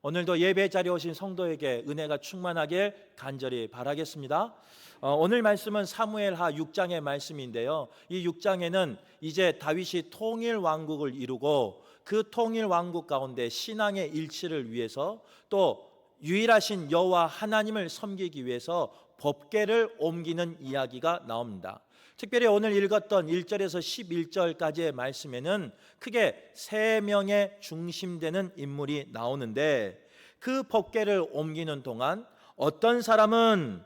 오늘도 예배 자리에 오신 성도에게 은혜가 충만하길 간절히 바라겠습니다. 오늘 말씀은 사무엘하 6장의 말씀인데요. 이 6장에는 이제 다윗이 통일 왕국을 이루고 그 통일 왕국 가운데 신앙의 일치를 위해서 또 유일하신 여호와 하나님을 섬기기 위해서 법궤를 옮기는 이야기가 나옵니다. 특별히 오늘 읽었던 1절에서 11절까지의 말씀에는 크게 3명의 중심되는 인물이 나오는데, 그 법궤를 옮기는 동안 어떤 사람은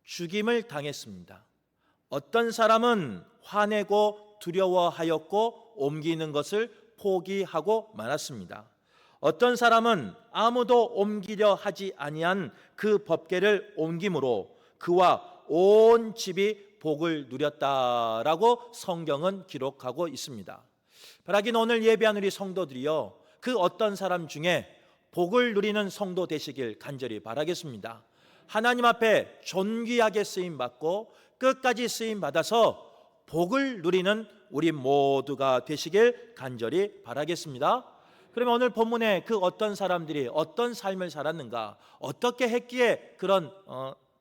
죽임을 당했습니다. 어떤 사람은 화내고 두려워하였고 옮기는 것을 포기하고 말았습니다. 어떤 사람은 아무도 옮기려 하지 아니한 그 법궤를 옮김으로 그와 온 집이 복을 누렸다라고 성경은 기록하고 있습니다. 바라긴 오늘 예배한 우리 성도들이요, 그 어떤 사람 중에 복을 누리는 성도 되시길 간절히 바라겠습니다. 하나님 앞에 존귀하게 쓰임받고 끝까지 쓰임받아서 복을 누리는 우리 모두가 되시길 간절히 바라겠습니다. 그러면 오늘 본문에 그 어떤 사람들이 어떤 삶을 살았는가, 어떻게 했기에 그런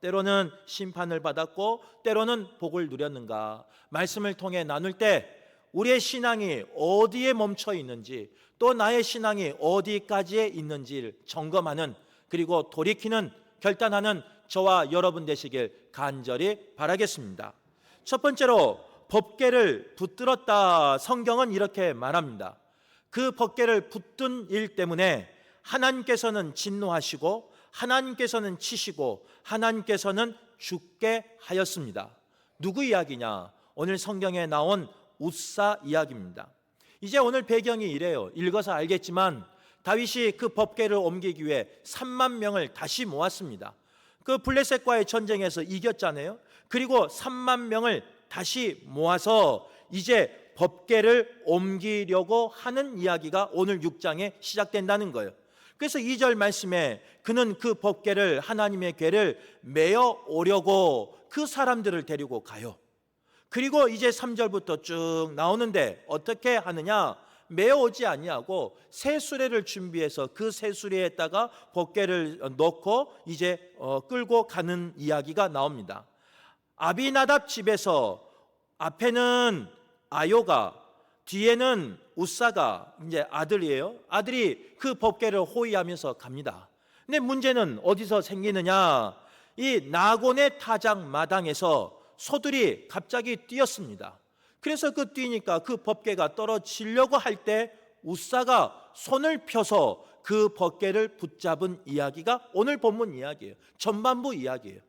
때로는 심판을 받았고 때로는 복을 누렸는가, 말씀을 통해 나눌 때 우리의 신앙이 어디에 멈춰 있는지, 또 나의 신앙이 어디까지에 있는지를 점검하는, 그리고 돌이키는, 결단하는 저와 여러분 되시길 간절히 바라겠습니다. 첫 번째로 법궤를 붙들었다. 성경은 이렇게 말합니다. 그 법궤를 붙든 일 때문에 하나님께서는 진노하시고 하나님께서는 치시고 하나님께서는 죽게 하였습니다. 누구 이야기냐? 오늘 성경에 나온 웃사 이야기입니다. 이제 오늘 배경이 이래요. 읽어서 알겠지만 다윗이 그 법궤를 옮기기 위해 3만 명을 다시 모았습니다. 그 블레셋과의 전쟁에서 이겼잖아요. 그리고 3만 명을 다시 모아서 이제 법궤를 옮기려고 하는 이야기가 오늘 6장에 시작된다는 거예요. 그래서 2절 말씀에 그는 그 법궤를, 하나님의 궤를 메어 오려고 그 사람들을 데리고 가요. 그리고 이제 3절부터 쭉 나오는데 어떻게 하느냐? 메어 오지 아니하고 새 수레를 준비해서 그 새 수레에다가 법궤를 넣고 이제 끌고 가는 이야기가 나옵니다. 아비나답 집에서 앞에는 아요가, 뒤에는 웃사가 이제 아들이에요. 아들이 그 법궤를 호위하면서 갑니다. 근데 문제는 어디서 생기느냐? 이 나곤의 타작 마당에서 소들이 갑자기 뛰었습니다. 그래서 그 뛰니까 그 법궤가 떨어지려고 할 때 웃사가 손을 펴서 그 법궤를 붙잡은 이야기가 오늘 본문 이야기예요. 전반부 이야기예요.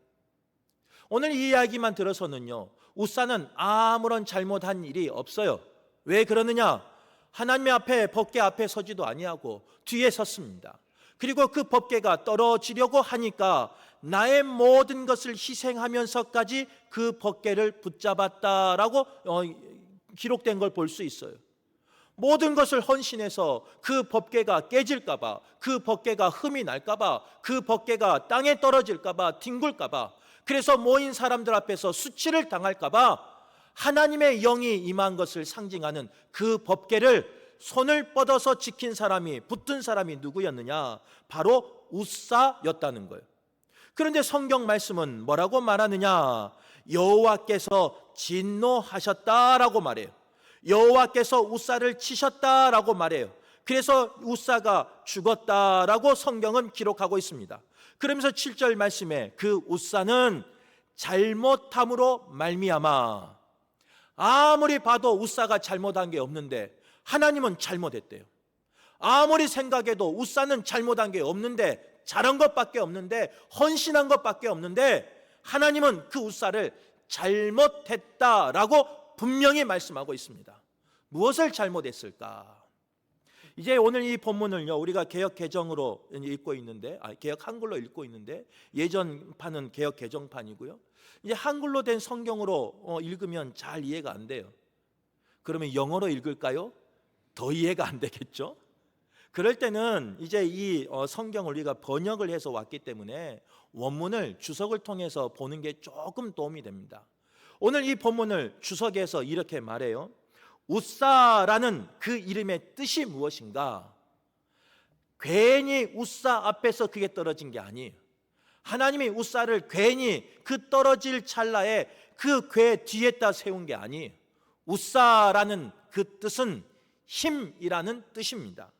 오늘 이 이야기만 들어서는요, 웃사는 아무런 잘못한 일이 없어요. 왜 그러느냐? 하나님 앞에, 법궤 앞에 서지도 아니하고 뒤에 섰습니다. 그리고 그 법궤가 떨어지려고 하니까 나의 모든 것을 희생하면서까지 그 법궤를 붙잡았다라고 기록된 걸 볼 수 있어요. 모든 것을 헌신해서 그 법궤가 깨질까봐, 그 법궤가 흠이 날까봐, 그 법궤가 땅에 떨어질까봐, 뒹굴까봐, 그래서 모인 사람들 앞에서 수치를 당할까봐 하나님의 영이 임한 것을 상징하는 그 법궤를 손을 뻗어서 지킨 사람이, 붙든 사람이 누구였느냐? 바로 웃사였다는 거예요. 그런데 성경 말씀은 뭐라고 말하느냐? 여호와께서 진노하셨다라고 말해요. 여호와께서 웃사를 치셨다라고 말해요. 그래서 웃사가 죽었다라고 성경은 기록하고 있습니다. 그러면서 7절 말씀에 그 웃사는 잘못함으로 말미암아, 아무리 봐도 웃사가 잘못한 게 없는데 하나님은 잘못했대요. 아무리 생각해도 웃사는 잘못한 게 없는데, 잘한 것밖에 없는데, 헌신한 것밖에 없는데 하나님은 그 웃사를 잘못했다라고 분명히 말씀하고 있습니다. 무엇을 잘못했을까? 이제 오늘 이 본문을요, 우리가 개역 개정으로 읽고 있는데, 개역 한글로 읽고 있는데, 예전판은 개역 개정판이고요. 이제 한글로 된 성경으로 읽으면 잘 이해가 안 돼요. 그러면 영어로 읽을까요? 더 이해가 안 되겠죠? 그럴 때는 이제 이 성경을 우리가 번역을 해서 왔기 때문에 원문을 주석을 통해서 보는 게 조금 도움이 됩니다. 오늘 이 본문을 주석에서 이렇게 말해요. 웃사라는 그 이름의 뜻이 무엇인가? 괜히 우사 앞에서 그게 떨어진 게 아니에요. 하나님이 우사를 괜히 그 떨어질 찰나에 그 궤 뒤에다 세운 게 아니에요. 우사라는 그 뜻은 힘이라는 뜻입니다.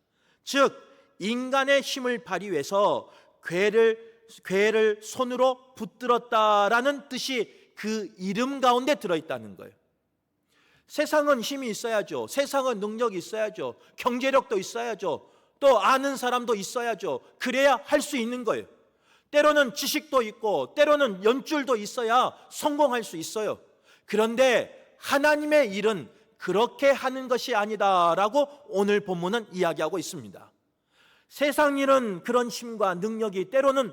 즉 인간의 힘을 발휘해서 궤를 손으로 붙들었다라는 뜻이 그 이름 가운데 들어있다는 거예요. 세상은 힘이 있어야죠. 세상은 능력이 있어야죠. 경제력도 있어야죠. 또 아는 사람도 있어야죠. 그래야 할 수 있는 거예요. 때로는 지식도 있고 때로는 연줄도 있어야 성공할 수 있어요. 그런데 하나님의 일은 그렇게 하는 것이 아니다라고 오늘 본문은 이야기하고 있습니다. 세상 일은 그런 힘과 능력이 때로는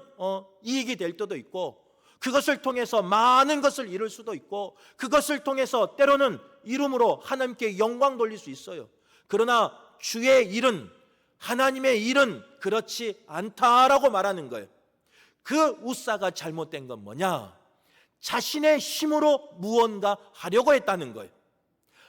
이익이 될 때도 있고, 그것을 통해서 많은 것을 이룰 수도 있고, 그것을 통해서 때로는 이름으로 하나님께 영광 돌릴 수 있어요. 그러나 주의 일은, 하나님의 일은 그렇지 않다라고 말하는 거예요. 그 우사가 잘못된 건 뭐냐? 자신의 힘으로 무언가 하려고 했다는 거예요.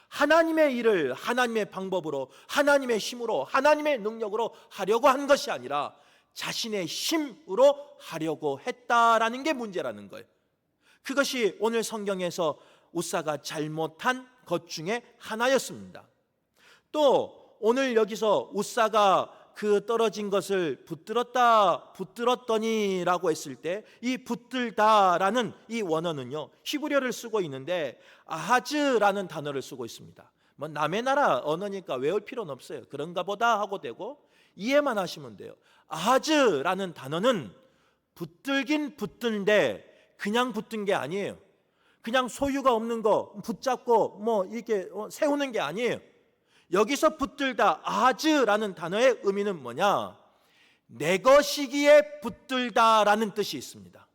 하나님의 일을 하나님의 방법으로, 하나님의 힘으로, 하나님의 능력으로 하려고 한 것이 아니라 자신의 힘으로 하려고 했다라는 게 문제라는 거예요. 그것이 오늘 성경에서 우사가 잘못한 것 중에 하나였습니다. 또 오늘 여기서 우사가 그 떨어진 것을 붙들었더니라고 했을 때 이 붙들다라는 이 원어는요, 히브리어를 쓰고 있는데 아하즈라는 단어를 쓰고 있습니다. 뭐 남의 나라 언어니까 외울 필요는 없어요. 그런가 보다 하고 되고 이해만 하시면 돼요. 아하즈라는 단어는 붙들긴 붙든데 그냥 붙든 게 아니에요. 그냥 소유가 없는 거 붙잡고 뭐 이렇게 세우는 게 아니에요. 여기서 붙들다 아하즈라는 단어의 의미는 뭐냐? 내 것이기에 붙들다라는 뜻이 있습니다.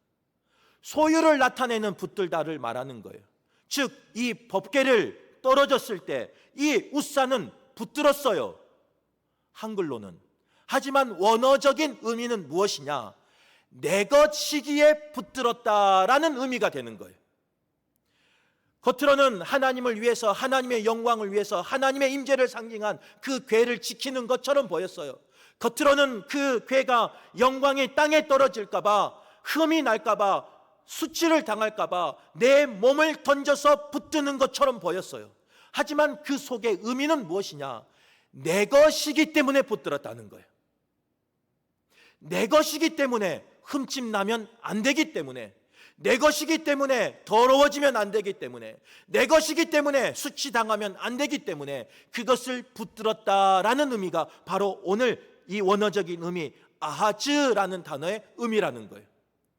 소유를 나타내는 붙들다를 말하는 거예요. 즉 이 법궤를 떨어졌을 때 이 우사는 붙들었어요, 한글로는. 하지만 원어적인 의미는 무엇이냐? 내 것이기에 붙들었다라는 의미가 되는 거예요. 겉으로는 하나님을 위해서, 하나님의 영광을 위해서, 하나님의 임재를 상징한 그 궤를 지키는 것처럼 보였어요. 겉으로는 그 궤가 영광이 땅에 떨어질까 봐, 흠이 날까 봐, 수치를 당할까 봐 내 몸을 던져서 붙드는 것처럼 보였어요. 하지만 그 속의 의미는 무엇이냐? 내 것이기 때문에 붙들었다는 거예요. 내 것이기 때문에 흠집 나면 안 되기 때문에, 내 것이기 때문에 더러워지면 안 되기 때문에, 내 것이기 때문에 수치당하면 안 되기 때문에 그것을 붙들었다라는 의미가 바로 오늘 이 원어적인 의미 아하즈라는 단어의 의미라는 거예요.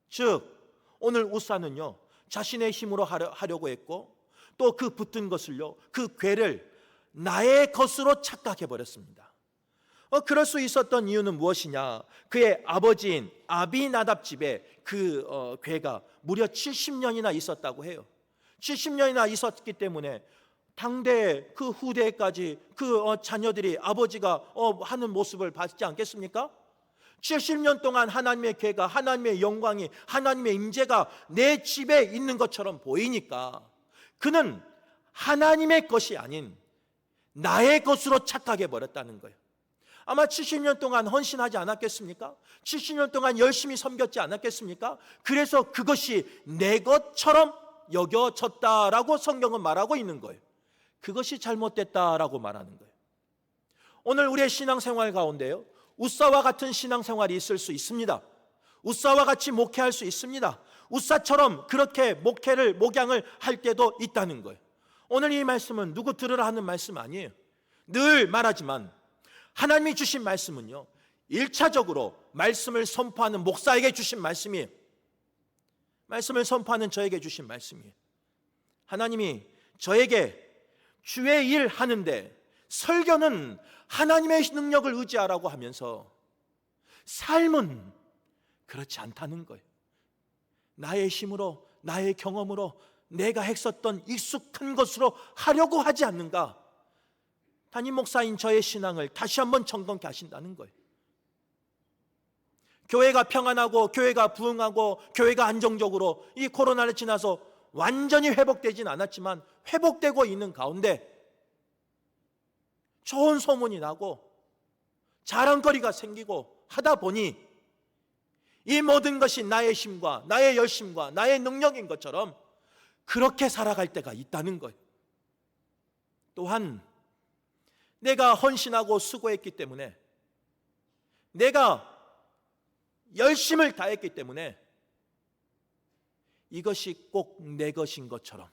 즉 오늘 우사는요, 자신의 힘으로 하려고 했고, 또 그 붙든 것을요, 그 궤를 나의 것으로 착각해 버렸습니다. 그럴 수 있었던 이유는 무엇이냐? 그의 아버지인 아비나답 집에 그 궤가 무려 70년이나 있었다고 해요. 70년이나 있었기 때문에 당대 그 후대까지 그 자녀들이 아버지가 하는 모습을 봤지 않겠습니까? 70년 동안 하나님의 궤가, 하나님의 영광이, 하나님의 임재가 내 집에 있는 것처럼 보이니까 그는 하나님의 것이 아닌 나의 것으로 착각해 버렸다는 거예요. 아마 70년 동안 헌신하지 않았겠습니까? 70년 동안 열심히 섬겼지 않았겠습니까? 그래서 그것이 내 것처럼 여겨졌다라고 성경은 말하고 있는 거예요. 그것이 잘못됐다라고 말하는 거예요. 오늘 우리의 신앙생활 가운데요, 우사와 같은 신앙생활이 있을 수 있습니다. 우사와 같이 목회할 수 있습니다. 우사처럼 그렇게 목양을 할 때도 있다는 거예요. 오늘 이 말씀은 누구 들으라 하는 말씀 아니에요. 늘 말하지만 하나님이 주신 말씀은요, 1차적으로 말씀을 선포하는 목사에게 주신 말씀이에요. 말씀을 선포하는 저에게 주신 말씀이에요. 하나님이 저에게 주의 일 하는데 설교는 하나님의 능력을 의지하라고 하면서 삶은 그렇지 않다는 거예요. 나의 힘으로, 나의 경험으로 내가 했었던 익숙한 것으로 하려고 하지 않는가? 담임 목사인 저의 신앙을 다시 한번 점검케 하신다는 거예요. 교회가 평안하고 교회가 부흥하고 교회가 안정적으로 이 코로나를 지나서 완전히 회복되진 않았지만 회복되고 있는 가운데 좋은 소문이 나고 자랑거리가 생기고 하다 보니 이 모든 것이 나의 힘과 나의 열심과 나의 능력인 것처럼 그렇게 살아갈 때가 있다는 거예요. 또한 내가 헌신하고 수고했기 때문에, 내가 열심을 다했기 때문에 이것이 꼭 내 것인 것처럼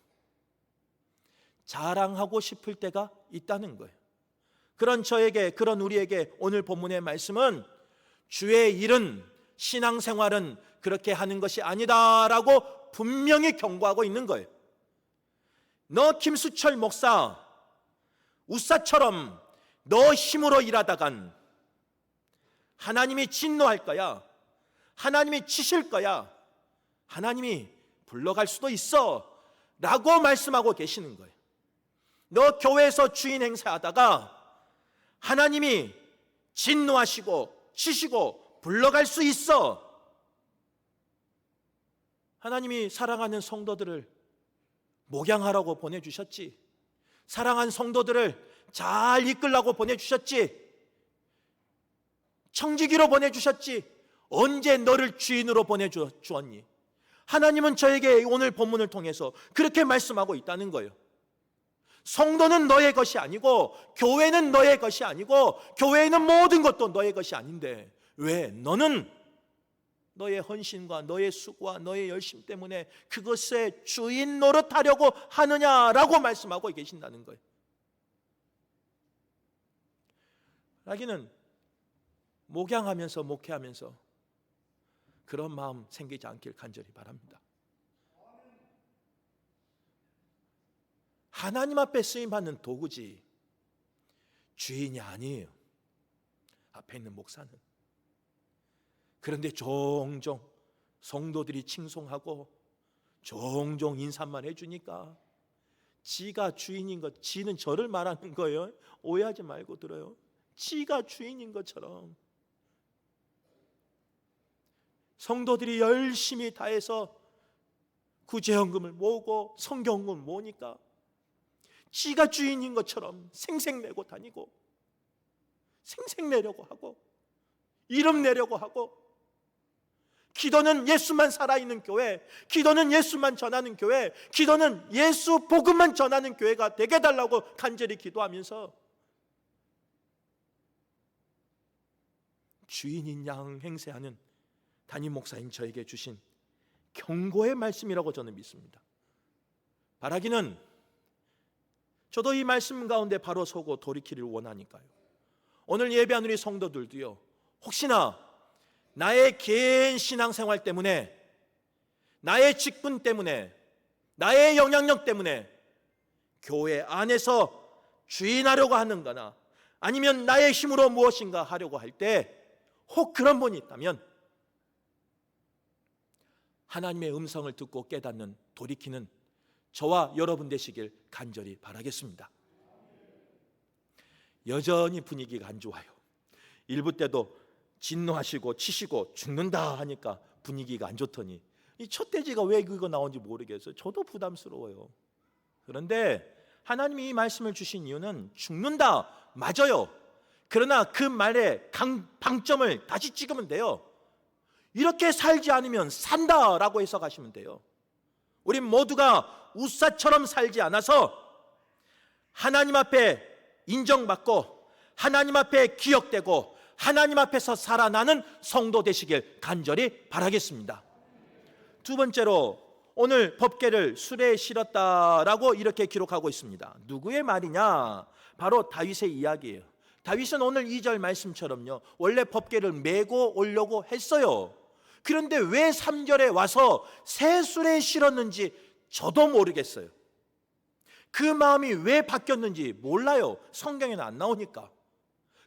자랑하고 싶을 때가 있다는 거예요. 그런 저에게, 그런 우리에게 오늘 본문의 말씀은 주의 일은, 신앙생활은 그렇게 하는 것이 아니다라고 분명히 경고하고 있는 거예요. 너 김수철 목사, 우사처럼 너 힘으로 일하다간 하나님이 진노할 거야. 하나님이 치실 거야. 하나님이 불러갈 수도 있어 라고 말씀하고 계시는 거예요. 너 교회에서 주인 행세하다가 하나님이 진노하시고 치시고 불러갈 수 있어. 하나님이 사랑하는 성도들을 목양하라고 보내주셨지. 사랑하는 성도들을 잘 이끌라고 보내주셨지. 청지기로 보내주셨지. 언제 너를 주인으로 보내주었니? 하나님은 저에게 오늘 본문을 통해서 그렇게 말씀하고 있다는 거예요. 성도는 너의 것이 아니고, 교회는 너의 것이 아니고, 교회에 있는 모든 것도 너의 것이 아닌데 왜 너는 너의 헌신과 너의 수고와 너의 열심 때문에 그것의 주인 노릇하려고 하느냐라고 말씀하고 계신다는 거예요. 자기는 목양하면서 목회하면서 그런 마음 생기지 않길 간절히 바랍니다. 하나님 앞에 쓰임받는 도구지 주인이 아니에요, 앞에 있는 목사는. 그런데 종종 성도들이 칭송하고 종종 인사만 해주니까 지가 주인인 것, 지는 저를 말하는 거예요. 오해하지 말고 들어요. 지가 주인인 것처럼 성도들이 열심히 다해서 구제헌금을 모으고 성경금을 모으니까 지가 주인인 것처럼 생색내고 다니고, 생색내려고 하고, 이름 내려고 하고, 기도는 예수만 살아있는 교회, 기도는 예수만 전하는 교회, 기도는 예수 복음만 전하는 교회가 되게 해달라고 간절히 기도하면서 주인인 양 행세하는 담임 목사인 저에게 주신 경고의 말씀이라고 저는 믿습니다. 바라기는 저도 이 말씀 가운데 바로 서고 돌이키기를 원하니까요. 오늘 예배한 우리 성도들도요, 혹시나 나의 개인 신앙생활 때문에, 나의 직분 때문에, 나의 영향력 때문에 교회 안에서 주인하려고 하는 거나 아니면 나의 힘으로 무엇인가 하려고 할 때 혹 그런 분이 있다면 하나님의 음성을 듣고 깨닫는, 돌이키는 저와 여러분 되시길 간절히 바라겠습니다. 여전히 분위기가 안 좋아요. 일부 때도 진노하시고 치시고 죽는다 하니까 분위기가 안 좋더니 이 촛대지가 왜 그거 나온지 모르겠어요. 저도 부담스러워요. 그런데 하나님이 이 말씀을 주신 이유는 죽는다, 맞아요. 그러나 그 말의 방점을 다시 찍으면 돼요. 이렇게 살지 않으면 산다라고 해석하시면 돼요. 우리 모두가 우사처럼 살지 않아서 하나님 앞에 인정받고 하나님 앞에 기억되고 하나님 앞에서 살아나는 성도 되시길 간절히 바라겠습니다. 두 번째로 오늘 법궤를 수레에 실었다라고 이렇게 기록하고 있습니다. 누구의 말이냐? 바로 다윗의 이야기예요. 다윗은 오늘 2절 말씀처럼요, 원래 법궤를 메고 오려고 했어요. 그런데 왜 3절에 와서 새 수레에 실었는지 저도 모르겠어요. 그 마음이 왜 바뀌었는지 몰라요. 성경에는 안 나오니까.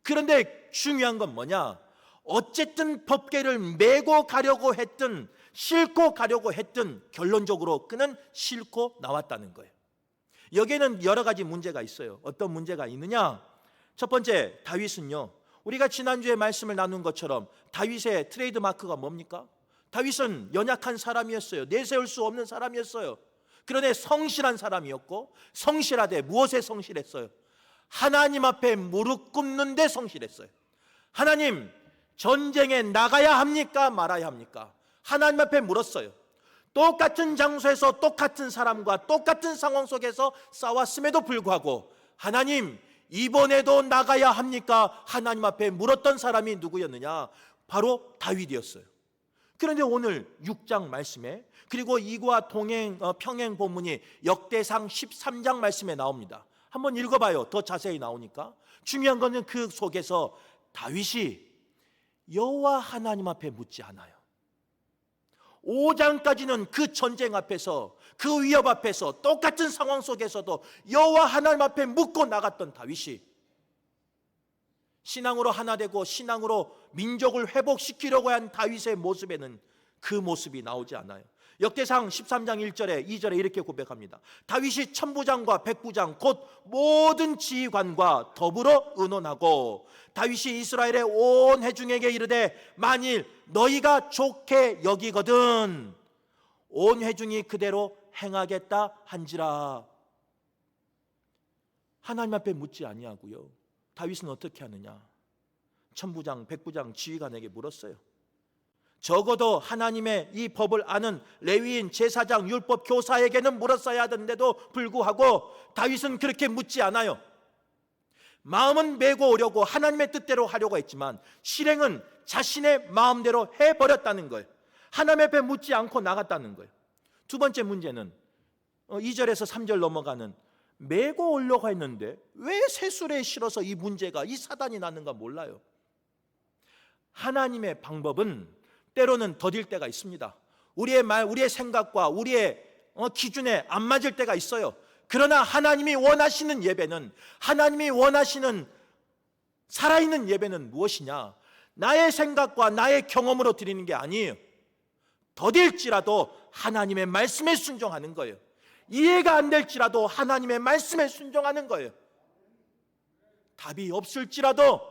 그런데 중요한 건 뭐냐? 어쨌든 법궤를 메고 가려고 했든 싣고 가려고 했든 결론적으로 그는 싣고 나왔다는 거예요. 여기에는 여러 가지 문제가 있어요. 어떤 문제가 있느냐? 첫 번째, 다윗은요, 우리가 지난주에 말씀을 나눈 것처럼 다윗의 트레이드 마크가 뭡니까? 다윗은 연약한 사람이었어요. 내세울 수 없는 사람이었어요. 그런데 성실한 사람이었고, 성실하되 무엇에 성실했어요? 하나님 앞에 무릎 꿇는 데 성실했어요. 하나님, 전쟁에 나가야 합니까? 말아야 합니까? 하나님 앞에 물었어요. 똑같은 장소에서 똑같은 사람과 똑같은 상황 속에서 싸웠음에도 불구하고 하나님, 이번에도 나가야 합니까? 하나님 앞에 물었던 사람이 누구였느냐? 바로 다윗이었어요. 그런데 오늘 6장 말씀에, 그리고 이와 평행 본문이 역대상 13장 말씀에 나옵니다. 한번 읽어봐요. 더 자세히 나오니까. 중요한 것은 그 속에서 다윗이 여호와 하나님 앞에 묻지 않아요. 5장까지는 그 전쟁 앞에서, 그 위협 앞에서, 똑같은 상황 속에서도 여호와 하나님 앞에 묻고 나갔던 다윗이 신앙으로 하나 되고 신앙으로 민족을 회복시키려고 한 다윗의 모습에는 그 모습이 나오지 않아요. 역대상 13장 1절에 2절에 이렇게 고백합니다. 다윗이 천부장과 백부장 곧 모든 지휘관과 더불어 의논하고 다윗이 이스라엘의 온 회중에게 이르되 만일 너희가 좋게 여기거든 온 회중이 그대로 행하겠다 한지라. 하나님 앞에 묻지 아니하고요. 다윗은 어떻게 하느냐? 천부장, 백부장, 지휘관에게 물었어요. 적어도 하나님의 이 법을 아는 레위인, 제사장, 율법 교사에게는 물었어야 하던데도 불구하고 다윗은 그렇게 묻지 않아요. 마음은 메고 오려고 하나님의 뜻대로 하려고 했지만 실행은 자신의 마음대로 해버렸다는 거예요. 하나님 앞에 묻지 않고 나갔다는 거예요. 두 번째 문제는 2절에서 3절 넘어가는 메고 오려고 했는데 왜 새술에 실어서 이 문제가, 이 사단이 났는가 몰라요. 하나님의 방법은 때로는 더딜 때가 있습니다. 우리의 말, 우리의 생각과 우리의 기준에 안 맞을 때가 있어요. 그러나 하나님이 원하시는 예배는, 하나님이 원하시는 살아있는 예배는 무엇이냐? 나의 생각과 나의 경험으로 드리는 게 아니에요. 더딜지라도 하나님의 말씀에 순종하는 거예요. 이해가 안 될지라도 하나님의 말씀에 순종하는 거예요. 답이 없을지라도,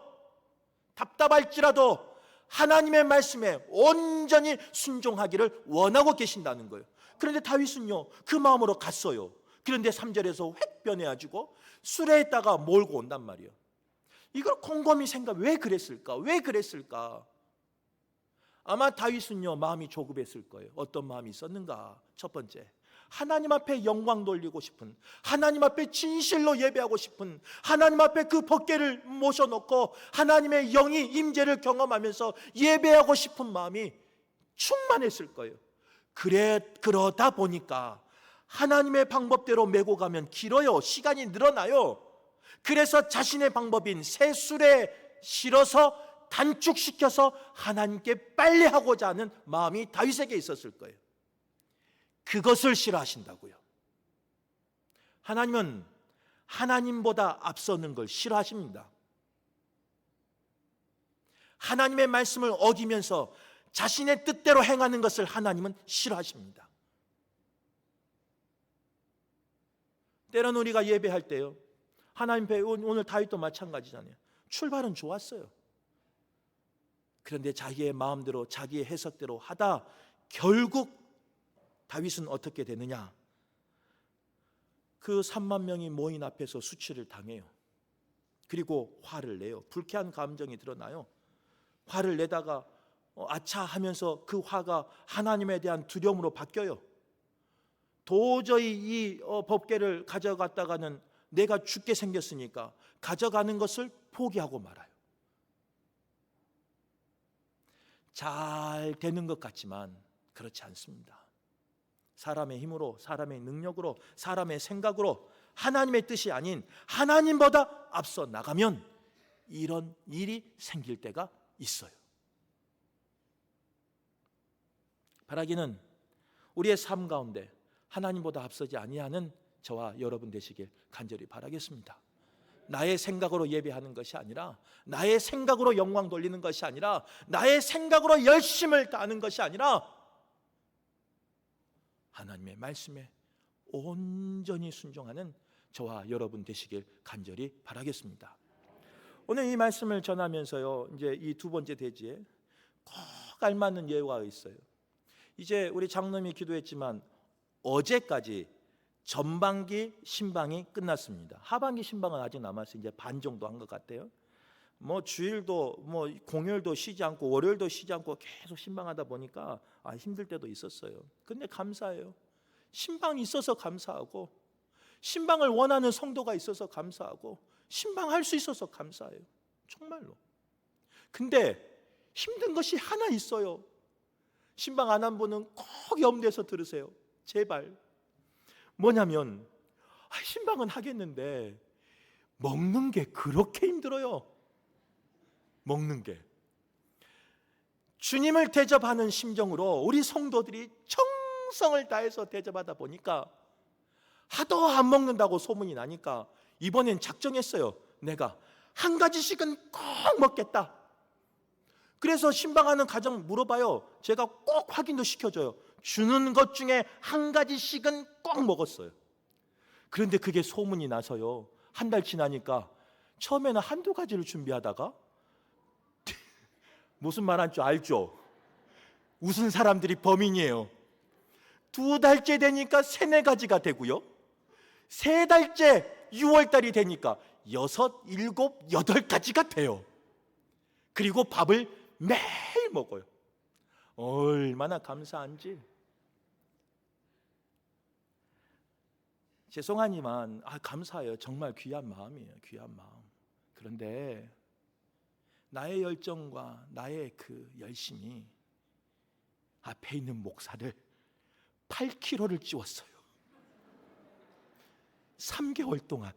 답답할지라도 하나님의 말씀에 온전히 순종하기를 원하고 계신다는 거예요. 그런데 다윗은요, 그 마음으로 갔어요. 그런데 3절에서 획 변해가지고 수레에다가 몰고 온단 말이에요. 이걸 곰곰이 왜 그랬을까? 왜 그랬을까? 아마 다윗은요, 마음이 조급했을 거예요. 어떤 마음이 있었는가? 첫 번째, 하나님 앞에 영광 돌리고 싶은, 하나님 앞에 진실로 예배하고 싶은, 하나님 앞에 그 법궤를 모셔놓고 하나님의 영이 임재를 경험하면서 예배하고 싶은 마음이 충만했을 거예요. 그러다 보니까 하나님의 방법대로 메고 가면 길어요. 시간이 늘어나요. 그래서 자신의 방법인 새술에 실어서 단축시켜서 하나님께 빨리 하고자 하는 마음이 다윗에게 있었을 거예요. 그것을 싫어하신다고요. 하나님은 하나님보다 앞서는 걸 싫어하십니다. 하나님의 말씀을 어기면서 자신의 뜻대로 행하는 것을 하나님은 싫어하십니다. 때로는 우리가 예배할 때요, 하나님 앞에, 오늘 다윗도 마찬가지잖아요. 출발은 좋았어요. 그런데 자기의 마음대로, 자기의 해석대로 하다 결국 다윗은 어떻게 되느냐? 그 3만 명이 모인 앞에서 수치를 당해요. 그리고 화를 내요. 불쾌한 감정이 드러나요. 화를 내다가 아차 하면서 그 화가 하나님에 대한 두려움으로 바뀌어요. 도저히 이 법궤를 가져갔다가는 내가 죽게 생겼으니까 가져가는 것을 포기하고 말아요. 잘 되는 것 같지만 그렇지 않습니다. 사람의 힘으로, 사람의 능력으로, 사람의 생각으로 하나님의 뜻이 아닌 하나님보다 앞서 나가면 이런 일이 생길 때가 있어요. 바라기는 우리의 삶 가운데 하나님보다 앞서지 아니하는 저와 여러분 되시길 간절히 바라겠습니다. 나의 생각으로 예배하는 것이 아니라, 나의 생각으로 영광 돌리는 것이 아니라, 나의 생각으로 열심을 다하는 것이 아니라 하나님의 말씀에 온전히 순종하는 저와 여러분 되시길 간절히 바라겠습니다. 오늘 이 말씀을 전하면서요, 이제 이 두 번째 대지에 꼭 알맞는 예화가 있어요. 이제 우리 장로님이 기도했지만 어제까지 전반기 신방이 끝났습니다. 하반기 신방은 아직 남았어요. 이제 반 정도 한 것 같아요. 뭐 주일도 뭐 공휴일도 쉬지 않고 월요일도 쉬지 않고 계속 신방하다 보니까 힘들 때도 있었어요. 근데 감사해요. 신방이 있어서 감사하고, 신방을 원하는 성도가 있어서 감사하고, 신방할 수 있어서 감사해요. 정말로. 근데 힘든 것이 하나 있어요. 신방 안 한 분은 꼭 염두에서 들으세요. 제발. 뭐냐면 신방은 하겠는데 먹는 게 그렇게 힘들어요. 먹는 게. 주님을 대접하는 심정으로 우리 성도들이 정성을 다해서 대접하다 보니까 하도 안 먹는다고 소문이 나니까 이번엔 작정했어요. 내가 한 가지씩은 꼭 먹겠다. 그래서 신방하는 가정 물어봐요. 제가 꼭 확인도 시켜줘요. 주는 것 중에 한 가지씩은 꼭 먹었어요. 그런데 그게 소문이 나서요, 한 달 지나니까 처음에는 한두 가지를 준비하다가 무슨 말한 줄 알죠? 웃은 사람들이 범인이에요. 2달째 되니까 3-4가지가 되고요, 3달째 6월달이 되니까 6, 7, 8가지가 돼요. 그리고 밥을 매일 먹어요. 얼마나 감사한지. 죄송하지만 감사해요. 정말 귀한 마음이에요. 귀한 마음. 그런데 나의 열정과 나의 그 열심이 앞에 있는 목사를 8kg를 찌웠어요. 3개월 동안.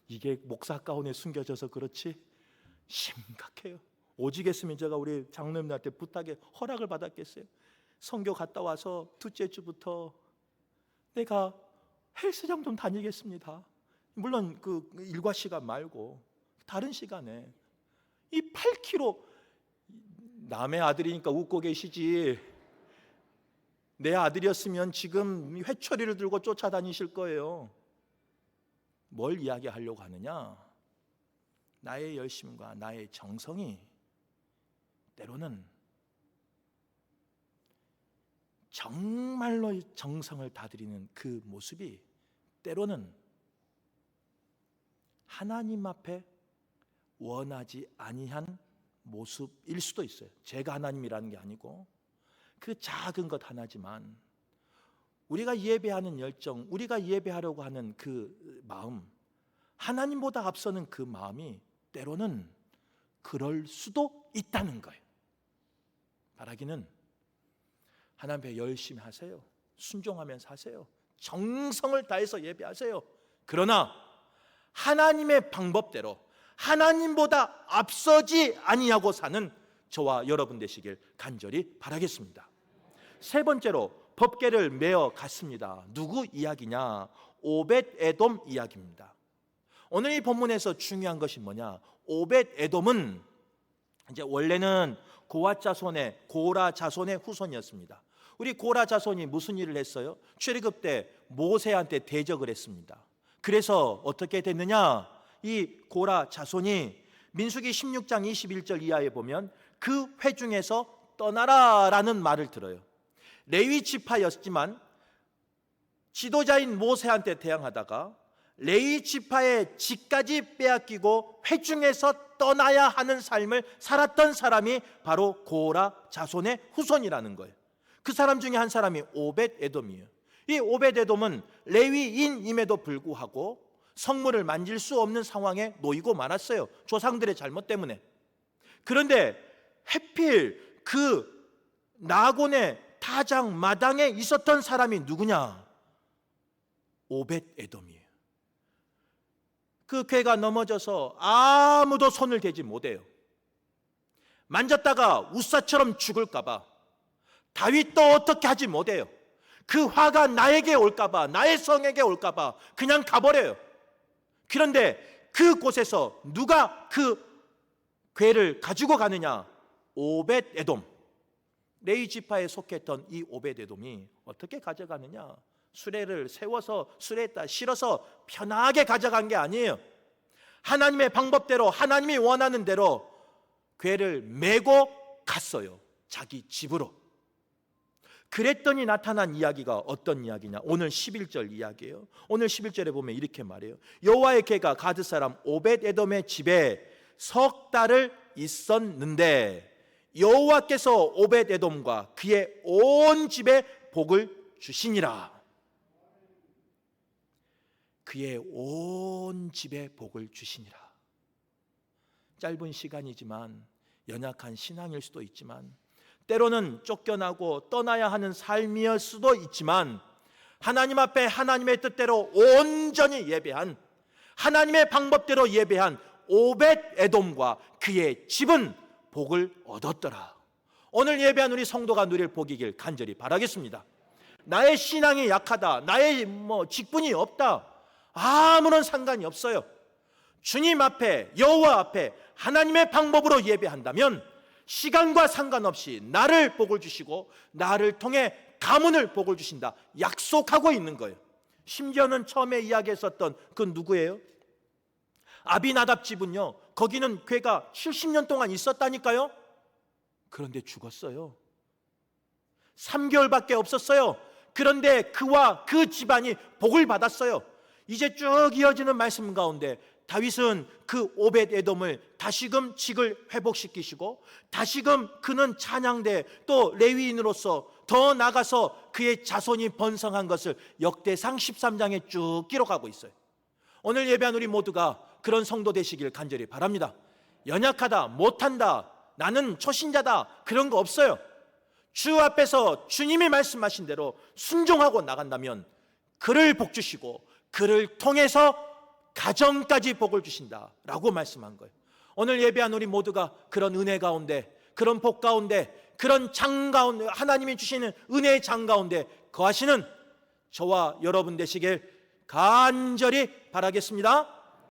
이게 목사 가운에 숨겨져서 그렇지 심각해요. 오직했으면 제가 우리 장로님들한테 부탁에 허락을 받았겠어요. 선교 갔다 와서 둘째 주부터 내가 헬스장 좀 다니겠습니다. 물론 그 일과 시간 말고 다른 시간에 이 8kg, 남의 아들이니까 웃고 계시지, 내 아들이었으면 지금 회초리를 들고 쫓아다니실 거예요. 뭘 이야기하려고 하느냐? 나의 열심과 나의 정성이 때로는 정말로 정성을 다드리는 그 모습이 때로는 하나님 앞에 원하지 아니한 모습일 수도 있어요. 제가 하나님이라는 게 아니고 그 작은 것 하나지만 우리가 예배하는 열정, 우리가 예배하려고 하는 그 마음, 하나님보다 앞서는 그 마음이 때로는 그럴 수도 있다는 거예요. 바라기는 하나님 앞에 열심히 하세요. 순종하면서 하세요. 정성을 다해서 예배하세요. 그러나 하나님의 방법대로 하나님보다 앞서지 아니하고 사는 저와 여러분 되시길 간절히 바라겠습니다. 세 번째로 법궤를 메어 갔습니다. 누구 이야기냐? 오벳 에돔 이야기입니다. 오늘 이 본문에서 중요한 것이 뭐냐? 오벳 에돔은 이제 원래는 고라 자손의 후손이었습니다. 우리 고라 자손이 무슨 일을 했어요? 출애굽 때 모세한테 대적을 했습니다. 그래서 어떻게 됐느냐? 이 고라 자손이 민수기 16장 21절 이하에 보면 그 회중에서 떠나라라는 말을 들어요. 레위 지파였지만 지도자인 모세한테 대항하다가 레위 지파의 직까지 빼앗기고 회중에서 떠나야 하는 삶을 살았던 사람이 바로 고라 자손의 후손이라는 거예요. 그 사람 중에 한 사람이 오벳 에돔이에요. 이 오벳 에돔은 레위인임에도 불구하고 성물을 만질 수 없는 상황에 놓이고 말았어요. 조상들의 잘못 때문에. 그런데 하필 그 나곤의 타작 마당에 있었던 사람이 누구냐? 오벳 에돔이에요. 그 괴가 넘어져서 아무도 손을 대지 못해요. 만졌다가 우사처럼 죽을까봐 다윗도 어떻게 하지 못해요. 그 화가 나에게 올까봐, 나의 성에게 올까봐 그냥 가버려요. 그런데 그곳에서 누가 그 괴를 가지고 가느냐? 오벳 에돔. 레위 지파에 속했던 이 오벳 에돔이 어떻게 가져가느냐? 수레를 세워서 수레에다 실어서 편하게 가져간 게 아니에요. 하나님의 방법대로, 하나님이 원하는 대로 괴를 메고 갔어요. 자기 집으로. 그랬더니 나타난 이야기가 어떤 이야기냐? 오늘 11절 이야기예요. 오늘 11절에 보면 이렇게 말해요. 여호와의 괴가 가드 사람 오벳 에돔의 집에 석 달을 있었는데 여호와께서 오벳에돔과 그의 온 집에 복을 주시니라. 그의 온 집에 복을 주시니라. 짧은 시간이지만, 연약한 신앙일 수도 있지만, 때로는 쫓겨나고 떠나야 하는 삶일 수도 있지만, 하나님 앞에 하나님의 뜻대로 온전히 예배한, 하나님의 방법대로 예배한 오벳에돔과 그의 집은 복을 얻었더라. 오늘 예배한 우리 성도가 누릴 복이길 간절히 바라겠습니다. 나의 신앙이 약하다, 나의 직분이 없다, 아무런 상관이 없어요. 주님 앞에, 여호와 앞에 하나님의 방법으로 예배한다면 시간과 상관없이 나를 복을 주시고 나를 통해 가문을 복을 주신다 약속하고 있는 거예요. 심지어는 처음에 이야기했었던 그 누구예요? 아비나답 집은요, 거기는 괴가 70년 동안 있었다니까요. 그런데 죽었어요. 3개월밖에 없었어요. 그런데 그와 그 집안이 복을 받았어요. 이제 쭉 이어지는 말씀 가운데 다윗은 그 오벳에돔을 다시금 직을 회복시키시고, 다시금 그는 찬양대 또 레위인으로서 더 나가서 그의 자손이 번성한 것을 역대상 13장에 쭉 기록하고 있어요. 오늘 예배한 우리 모두가 그런 성도 되시길 간절히 바랍니다. 연약하다, 못한다, 나는 초신자다, 그런 거 없어요. 주 앞에서 주님이 말씀하신 대로 순종하고 나간다면 그를 복 주시고 그를 통해서 가정까지 복을 주신다라고 말씀한 거예요. 오늘 예배한 우리 모두가 그런 은혜 가운데, 그런 복 가운데, 그런 장 가운데, 하나님이 주시는 은혜의 장 가운데 거하시는 저와 여러분 되시길 간절히 바라겠습니다.